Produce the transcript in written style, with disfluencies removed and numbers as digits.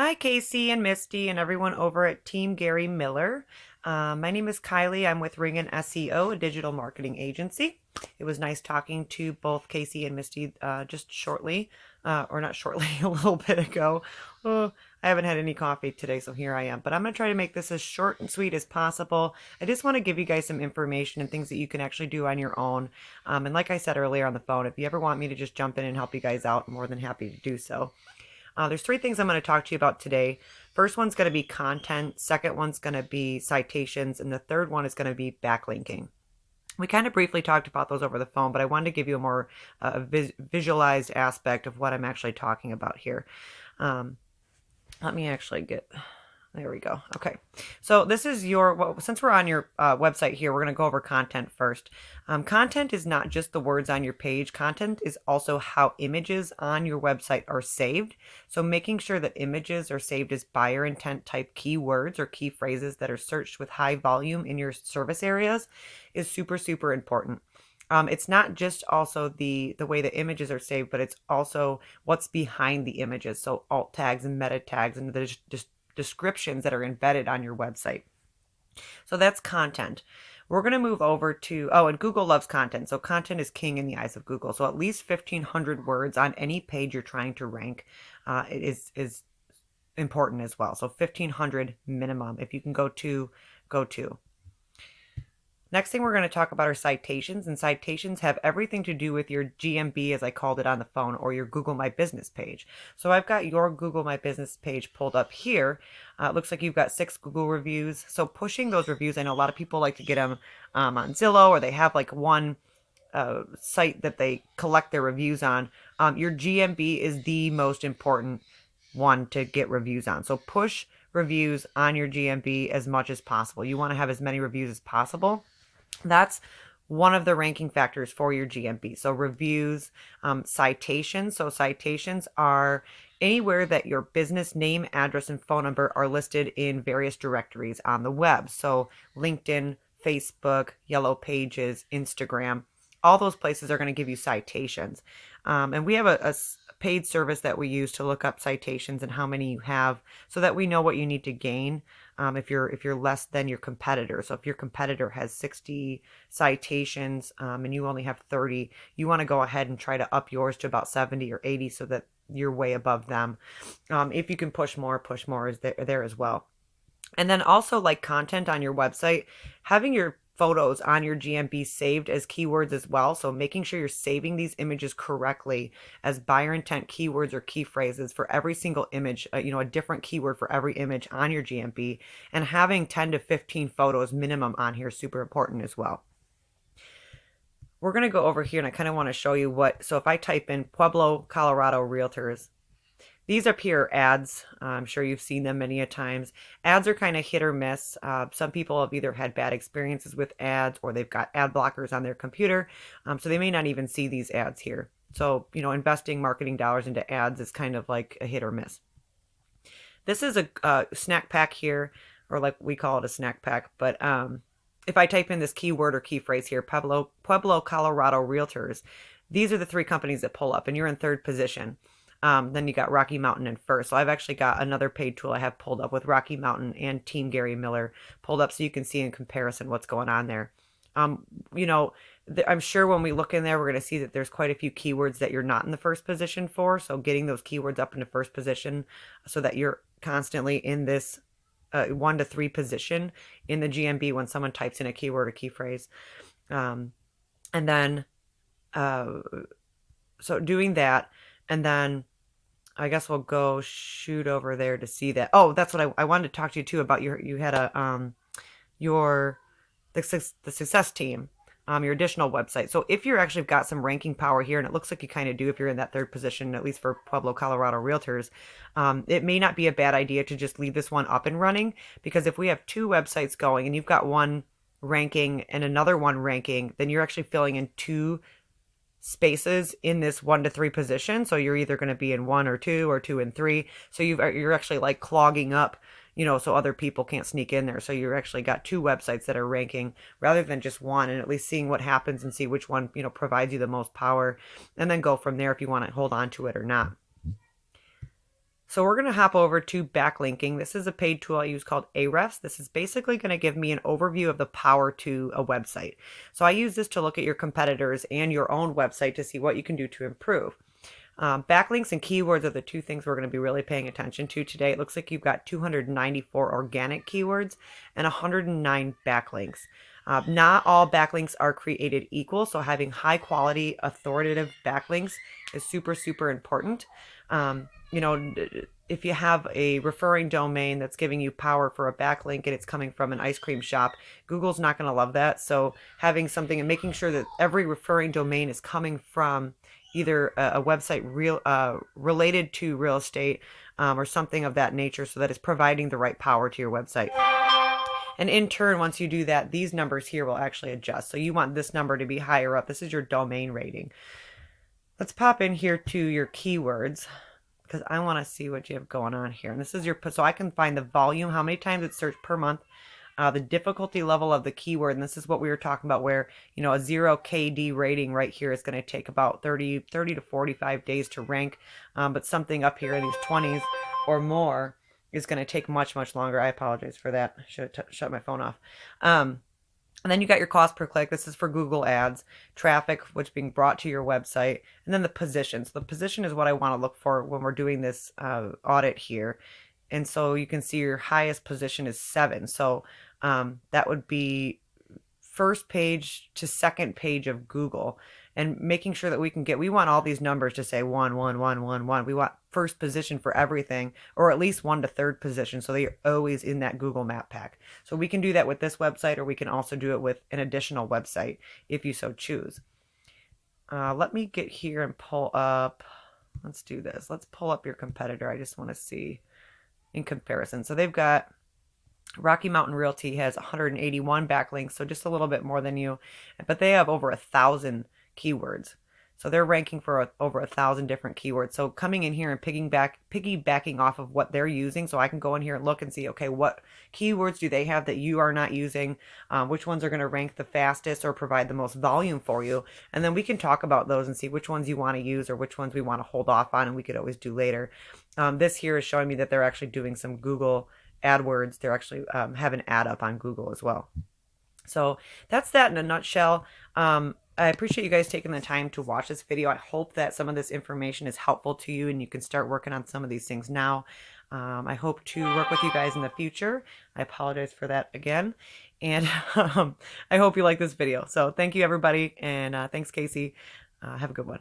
Hi, Casey and Misty and everyone over at Team Gary Miller. My name is Kylie. I'm with Ring and SEO, a digital marketing agency. It was nice talking to both Casey and Misty just shortly, or not shortly, a little bit ago. Oh, I haven't had any coffee today, so here I am. But I'm going to try to make this as short and sweet as possible. I just want to give you guys some information and things that you can actually do on your own. And like I said earlier on the phone, if you ever want me to just jump in and help you guys out, I'm more than happy to do so. There's three things I'm going to talk to you about today. First one's going to be content, second one's going to be citations, and the third one is going to be backlinking. We kind of briefly talked about those over the phone, but I wanted to give you a more visualized aspect of what I'm actually talking about here. Let me actually get there we go. Okay. So this is well, since we're on your website here, we're going to go over content first. Content is not just the words on your page. Content is also how images on your website are saved. So making sure that images are saved as buyer intent type keywords or key phrases that are searched with high volume in your service areas is super, super important. It's not just also the way the images are saved, but it's also what's behind the images. So alt tags and meta tags and the descriptions that are embedded on your website. So that's content. We're going to move over to, and Google loves content. So content is king in the eyes of Google. So at least 1,500 words on any page you're trying to rank is important as well. So 1,500 minimum. If you can go to, go to. Next thing we're going to talk about are citations, and citations have everything to do with your GMB, as I called it on the phone, or your Google My Business page. So I've got your Google My Business page pulled up here. It looks like you've got 6 Google reviews. So pushing those reviews, I know a lot of people like to get them on Zillow, or they have like one site that they collect their reviews on. Your GMB is the most important one to get reviews on. So push reviews on your GMB as much as possible. You want to have as many reviews as possible. That's one of the ranking factors for your GMB. So reviews, citations. So citations are anywhere that your business name, address, and phone number are listed in various directories on the web. So LinkedIn, Facebook, Yellow Pages, Instagram, all those places are going to give you citations. And we have a paid service that we use to look up citations and how many you have so that we know what you need to gain if you're less than your competitor. So if your competitor has 60 citations and you only have 30, you want to go ahead and try to up yours to about 70 or 80 so that you're way above them. If you can push more is there as well. And then also, like content on your website, having your photos on your GMB saved as keywords as well. So making sure you're saving these images correctly as buyer intent keywords or key phrases for every single image, a different keyword for every image on your GMB, and having 10 to 15 photos minimum on here is super important as well. We're going to go over here and I kind of want to show you so if I type in Pueblo, Colorado Realtors, these are pure ads. I'm sure you've seen them many a times. Ads are kind of hit or miss. Some people have either had bad experiences with ads or they've got ad blockers on their computer. So they may not even see these ads here. So, investing marketing dollars into ads is kind of like a hit or miss. This is a snack pack here, or like we call it a snack pack. But if I type in this keyword or key phrase here, Pueblo, Colorado Realtors, these are the 3 companies that pull up and you're in 3rd position. Then you got Rocky Mountain in first. So I've actually got another paid tool I have pulled up with Rocky Mountain and Team Gary Miller pulled up so you can see in comparison what's going on there. I'm sure when we look in there, we're going to see that there's quite a few keywords that you're not in the first position for. So getting those keywords up into first position so that you're constantly in this 1 to 3 position in the GMB when someone types in a keyword or key phrase. And then, so doing that, and then I guess we'll go shoot over there to see that. Oh, that's what I wanted to talk to you too about. You had the success team, your additional website. So if you're actually got some ranking power here, and it looks like you kind of do if you're in that 3rd position, at least for Pueblo, Colorado Realtors, it may not be a bad idea to just leave this one up and running, because if we have 2 websites going and you've got one ranking and another one ranking, then you're actually filling in 2 spaces in this 1 to 3 position. So you're either going to be in 1 or 2 or 2 and 3. So you're actually like clogging up, so other people can't sneak in there. So you're actually got 2 websites that are ranking rather than just one, and at least seeing what happens and see which one, provides you the most power, and then go from there if you want to hold on to it or not. So we're going to hop over to backlinking. This is a paid tool I use called Ahrefs. This is basically going to give me an overview of the power to a website. So I use this to look at your competitors and your own website to see what you can do to improve. Backlinks and keywords are the two things we're going to be really paying attention to today. It looks like you've got 294 organic keywords and 109 backlinks. Not all backlinks are created equal, so having high quality authoritative backlinks is super, super important. You know, if you have a referring domain that's giving you power for a backlink and it's coming from an ice cream shop, Google's not going to love that. So having something and making sure that every referring domain is coming from either a website related to real estate or something of that nature, so that it's providing the right power to your website. And in turn, once you do that, these numbers here will actually adjust. So you want this number to be higher up. This is your domain rating. Let's pop in here to your keywords, because I want to see what you have going on here. And this is your, so I can find the volume, how many times it's searched per month, the difficulty level of the keyword. And this is what we were talking about, where, you know, a 0 KD rating right here is going to take about 30 to 45 days to rank. But something up here in these 20s or more is going to take much, much longer. I apologize for that. I should have shut my phone off. And then you got your cost per click. This is for Google Ads, traffic, which being brought to your website, and then the position. So the position is what I want to look for when we're doing this audit here. And so you can see your highest position is 7. So that would be first page to second page of Google, and making sure that we want all these numbers to say 1, 1, 1, 1, 1. We want first position for everything, or at least 1 to 3rd position, so they're always in that Google map pack. So we can do that with this website, or we can also do it with an additional website if you so choose. Let me get here and pull up, let's do this. Let's pull up your competitor. I just want to see in comparison. So they've got Rocky Mountain Realty has 181 backlinks, so just a little bit more than you, but they have over 1,000 keywords. So they're ranking for over 1,000 different keywords. So coming in here and piggybacking off of what they're using, so I can go in here and look and see, okay, what keywords do they have that you are not using? Which ones are going to rank the fastest or provide the most volume for you? And then we can talk about those and see which ones you want to use or which ones we want to hold off on, and we could always do later. This here is showing me that they're actually doing some Google AdWords. They're actually have an ad up on Google as well. So that's that in a nutshell. I appreciate you guys taking the time to watch this video. I hope that some of this information is helpful to you and you can start working on some of these things now. I hope to work with you guys in the future. I apologize for that again. And I hope you like this video. So thank you, everybody. And thanks, Casey. Have a good one.